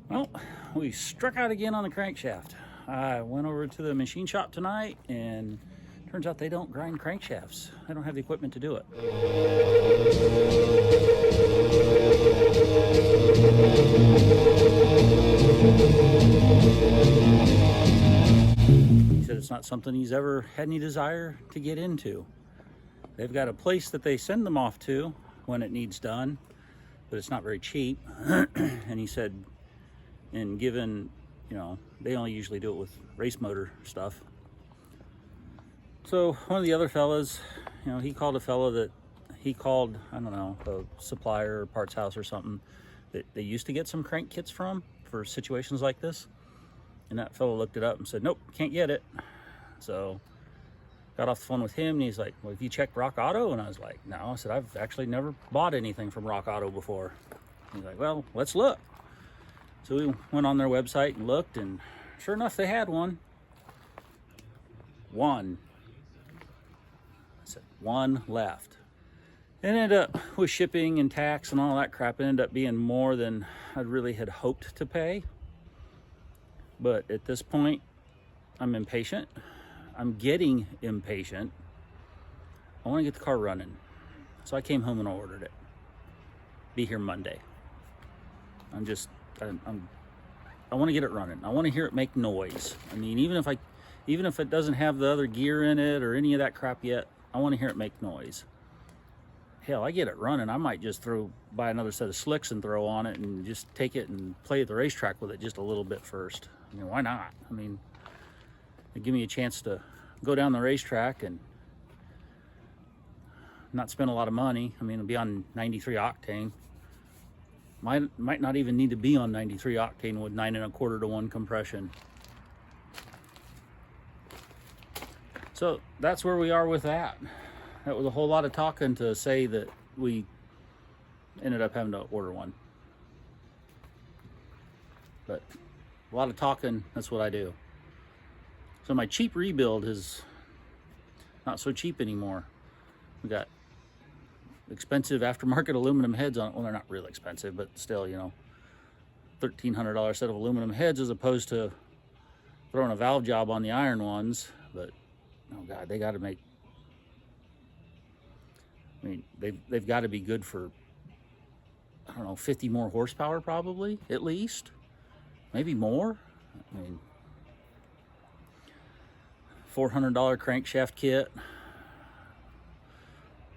Well, we struck out again on the crankshaft. I went over to the machine shop tonight, and turns out they don't grind crankshafts. They don't have the equipment to do it. He said it's not something he's ever had any desire to get into. They've got a place that they send them off to when it needs done, but it's not very cheap. And he said, and given, they only usually do it with race motor stuff. So one of the other fellas, he called a fellow that he called, I don't know, a supplier or parts house or something that they used to get some crank kits from for situations like this. And that fellow looked it up and said, nope, can't get it. So got off the phone with him, and he's like, well, have you checked Rock Auto? And I was like, no. I said, I've actually never bought anything from Rock Auto before. He's like, well, let's look. So we went on their website and looked, and sure enough, they had one. One. I said, one left. It ended up, with shipping and tax and all that crap, it ended up being more than I really had hoped to pay. But at this point, I'm impatient. I'm getting impatient. I want to get the car running. So I came home and ordered it. Be here Monday. I want to get it running. I want to hear it make noise. I mean, even if it doesn't have the other gear in it or any of that crap yet, I want to hear it make noise. Hell, I get it running, I might just buy another set of slicks and throw on it and just take it and play at the racetrack with it just a little bit first. Why not? I mean, it'd give me a chance to go down the racetrack and not spend a lot of money. I mean, it'll be on 93 octane. Might not even need to be on 93 octane with 9 1/4 to 1 compression. So that's where we are with that. That was a whole lot of talking to say that we ended up having to order one. But a lot of talking, that's what I do. So my cheap rebuild is not so cheap anymore. We got expensive aftermarket aluminum heads on it. Well, they're not real expensive, but still, $1,300 set of aluminum heads as opposed to throwing a valve job on the iron ones. But oh god, they got to make, they've got to be good for, I don't know, 50 more horsepower probably, at least, maybe more. $400 crankshaft kit.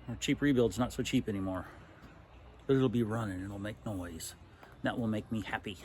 Our cheap rebuild's not so cheap anymore, but it'll be running, it'll make noise. That will make me happy.